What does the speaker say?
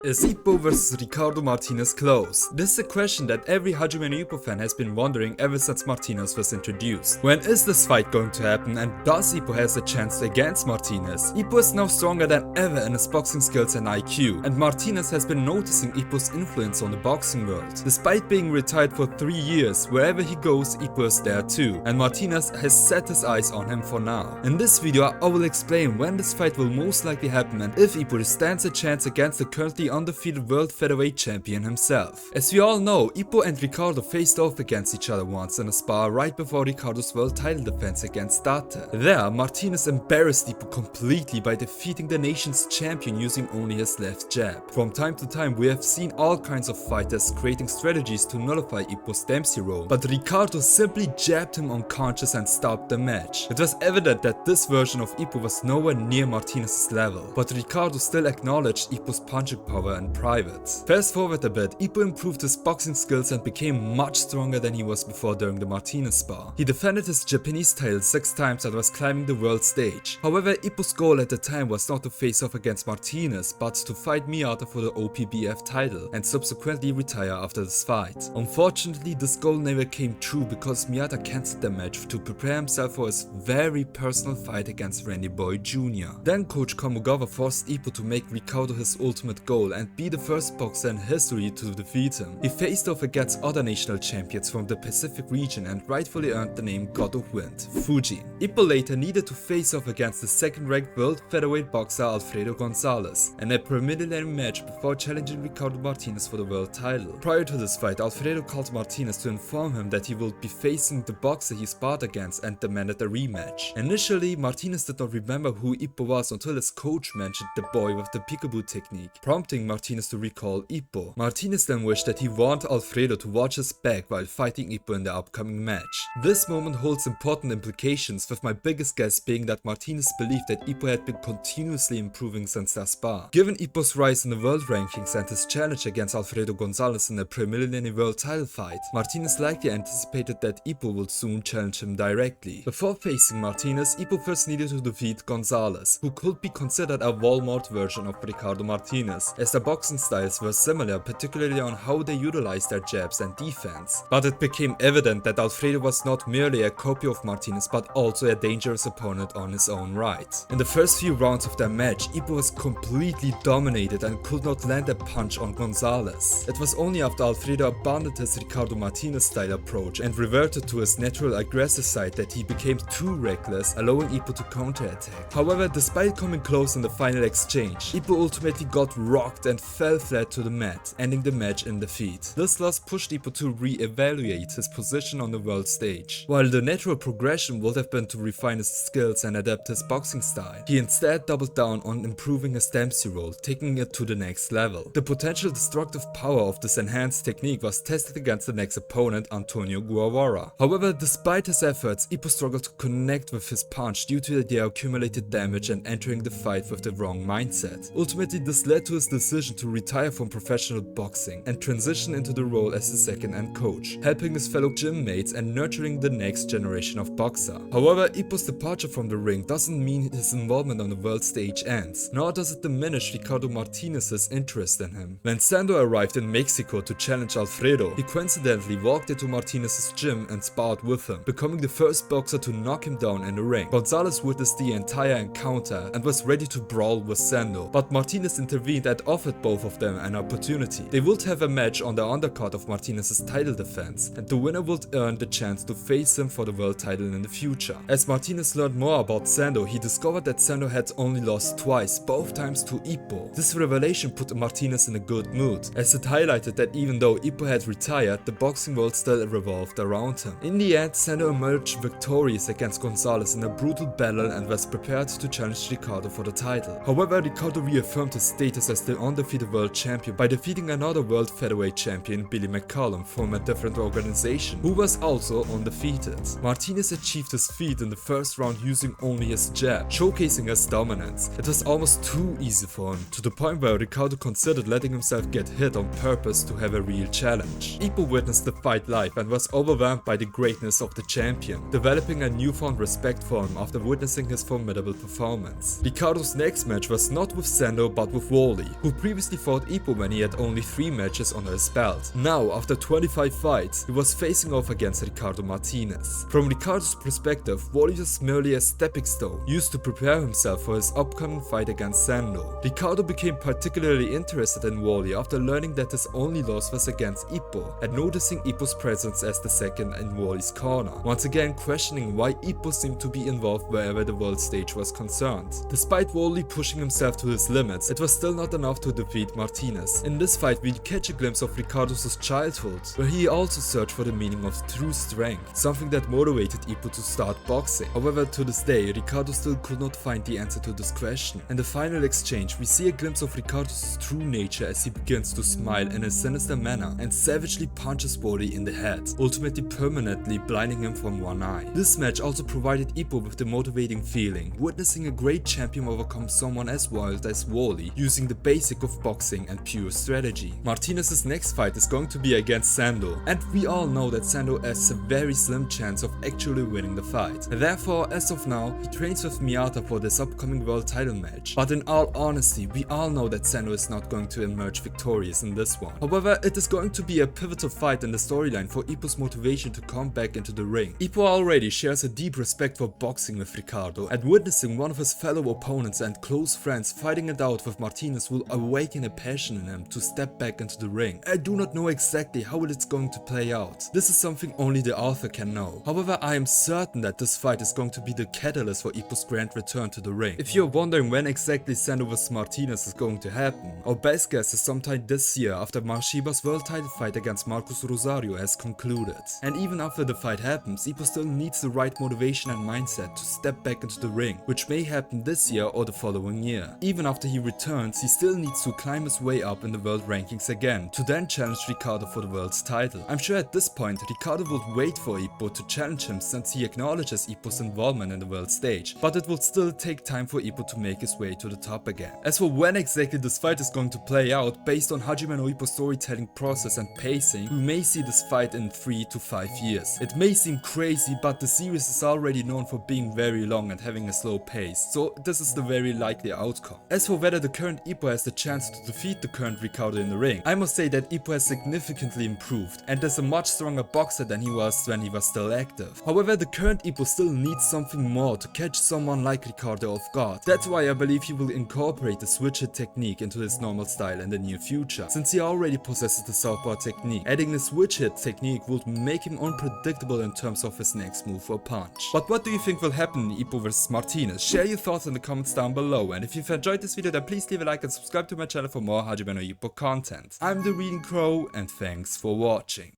Is Ippo vs Ricardo Martinez close? This is a question that every Hajime no Ippo fan has been wondering ever since Martinez was introduced. When is this fight going to happen, and does Ippo has a chance against Martinez? Ippo is now stronger than ever in his boxing skills and IQ, and Martinez has been noticing Ippo's influence on the boxing world. Despite being retired for 3 years, wherever he goes, Ippo is there too, and Martinez has set his eyes on him for now. In this video I will explain when this fight will most likely happen and if Ippo stands a chance against the currently undefeated world featherweight champion himself. As we all know, Ippo and Ricardo faced off against each other once in a spar right before Ricardo's world title defense against Date. There, Martinez embarrassed Ippo completely by defeating the nation's champion using only his left jab. From time to time we have seen all kinds of fighters creating strategies to nullify Ippo's Dempsey roll, but Ricardo simply jabbed him unconscious and stopped the match. It was evident that this version of Ippo was nowhere near Martinez's level, but Ricardo still acknowledged Ippo's punching power in private. Fast forward a bit, Ippo improved his boxing skills and became much stronger than he was before during the Martinez spar. He defended his Japanese title 6 times and was climbing the world stage. However, Ippo's goal at the time was not to face off against Martinez, but to fight Miyata for the OPBF title and subsequently retire after this fight. Unfortunately, this goal never came true because Miyata cancelled the match to prepare himself for his very personal fight against Randy Boy Jr. Then coach Kamogawa forced Ippo to make Ricardo his ultimate goal and be the first boxer in history to defeat him. He faced off against other national champions from the Pacific region and rightfully earned the name God of Wind, Fuji. Ippo later needed to face off against the second-ranked world featherweight boxer Alfredo Gonzalez in a preliminary match before challenging Ricardo Martinez for the world title. Prior to this fight, Alfredo called Martinez to inform him that he will be facing the boxer he sparred against and demanded a rematch. Initially, Martinez did not remember who Ippo was until his coach mentioned the boy with the peekaboo technique, prompting Martinez to recall Ippo. Martinez then wished that he warned Alfredo to watch his back while fighting Ippo in the upcoming match. This moment holds important implications, with my biggest guess being that Martinez believed that Ippo had been continuously improving since their spar. Given Ippo's rise in the world rankings and his challenge against Alfredo Gonzalez in a preliminary world title fight, Martinez likely anticipated that Ippo would soon challenge him directly. Before facing Martinez, Ippo first needed to defeat Gonzalez, who could be considered a Walmart version of Ricardo Martinez, as their boxing styles were similar, particularly on how they utilized their jabs and defense. But it became evident that Alfredo was not merely a copy of Martinez but also a dangerous opponent on his own right. In the first few rounds of their match, Ippo was completely dominated and could not land a punch on Gonzalez. It was only after Alfredo abandoned his Ricardo Martinez style approach and reverted to his natural aggressive side that he became too reckless, allowing Ippo to counterattack. However, despite coming close in the final exchange, Ippo ultimately got rocked and fell flat to the mat, ending the match in defeat. This loss pushed Ippo to re-evaluate his position on the world stage. While the natural progression would have been to refine his skills and adapt his boxing style, he instead doubled down on improving his Dempsey roll, taking it to the next level. The potential destructive power of this enhanced technique was tested against the next opponent, Antonio Guevara. However, despite his efforts, Ippo struggled to connect with his punch due to the accumulated damage and entering the fight with the wrong mindset. Ultimately, this led to his decision to retire from professional boxing and transition into the role as a second-hand coach, helping his fellow gym mates and nurturing the next generation of boxer. However, Ippo's departure from the ring doesn't mean his involvement on the world stage ends, nor does it diminish Ricardo Martinez's interest in him. When Sendo arrived in Mexico to challenge Alfredo, he coincidentally walked into Martinez's gym and sparred with him, becoming the first boxer to knock him down in the ring. Gonzalez witnessed the entire encounter and was ready to brawl with Sendo, but Martinez intervened and offered both of them an opportunity. They would have a match on the undercard of Martinez's title defense, and the winner would earn the chance to face him for the world title in the future. As Martinez learned more about Sendo, he discovered that Sendo had only lost twice, both times to Ippo. This revelation put Martinez in a good mood, as it highlighted that even though Ippo had retired, the boxing world still revolved around him. In the end, Sendo emerged victorious against Gonzalez in a brutal battle and was prepared to challenge Ricardo for the title. However, Ricardo reaffirmed his status as the undefeated world champion by defeating another world featherweight champion, Billy McCollum, from a different organization, who was also undefeated. Martinez achieved his feat in the first round using only his jab, showcasing his dominance. It was almost too easy for him, to the point where Ricardo considered letting himself get hit on purpose to have a real challenge. Ippo witnessed the fight live and was overwhelmed by the greatness of the champion, developing a newfound respect for him after witnessing his formidable performance. Ricardo's next match was not with Sendo but with Wally, who who previously fought Ippo when he had only 3 matches under his belt. Now, after 25 fights, he was facing off against Ricardo Martinez. From Ricardo's perspective, Wally was merely a stepping stone, used to prepare himself for his upcoming fight against Sendo. Ricardo became particularly interested in Wally after learning that his only loss was against Ippo, and noticing Ippo's presence as the second in Wally's corner, once again questioning why Ippo seemed to be involved wherever the world stage was concerned. Despite Wally pushing himself to his limits, it was still not enough to defeat Martinez. In this fight, we catch a glimpse of Ricardo's childhood, where he also searched for the meaning of true strength, something that motivated Ippo to start boxing. However, to this day, Ricardo still could not find the answer to this question. In the final exchange, we see a glimpse of Ricardo's true nature as he begins to smile in a sinister manner and savagely punches Wally in the head, ultimately permanently blinding him from one eye. This match also provided Ippo with the motivating feeling, witnessing a great champion overcome someone as wild as Wally, using the basic of boxing and pure strategy. Martinez's next fight is going to be against Sendo, and we all know that Sendo has a very slim chance of actually winning the fight. Therefore, as of now, he trains with Miyata for this upcoming world title match. But in all honesty, we all know that Sendo is not going to emerge victorious in this one. However, it is going to be a pivotal fight in the storyline for Ippo's motivation to come back into the ring. Ippo already shares a deep respect for boxing with Ricardo, and witnessing one of his fellow opponents and close friends fighting it out with Martinez will awaken a passion in him to step back into the ring. I do not know exactly how it's going to play out. This is something only the author can know. However, I am certain that this fight is going to be the catalyst for Ippo's grand return to the ring. If you're wondering when exactly Sendo vs Martinez is going to happen, our best guess is sometime this year after Marshiba's world title fight against Marcos Rosario has concluded. And even after the fight happens, Ippo still needs the right motivation and mindset to step back into the ring, which may happen this year or the following year. Even after he returns, he still needs to climb his way up in the world rankings again, to then challenge Ricardo for the world's title. I'm sure at this point, Ricardo would wait for Ippo to challenge him since he acknowledges Ippo's involvement in the world stage, but it will still take time for Ippo to make his way to the top again. As for when exactly this fight is going to play out, based on Hajime no Ippo's storytelling process and pacing, we may see this fight in 3 to 5 years. It may seem crazy, but the series is already known for being very long and having a slow pace, so this is the very likely outcome. As for whether the current Ippo has the chance to defeat the current Ricardo in the ring, I must say that Ippo has significantly improved and is a much stronger boxer than he was when he was still active. However, the current Ippo still needs something more to catch someone like Ricardo off guard. That's why I believe he will incorporate the switch hit technique into his normal style in the near future, since he already possesses the southpaw technique. Adding the switch hit technique would make him unpredictable in terms of his next move or punch. But what do you think will happen in Ippo vs Martinez? Share your thoughts in the comments down below, and if you've enjoyed this video, then please leave a like and subscribe to my channel for more Hajime no Ippo content. I'm the Reading Crow, and thanks for watching.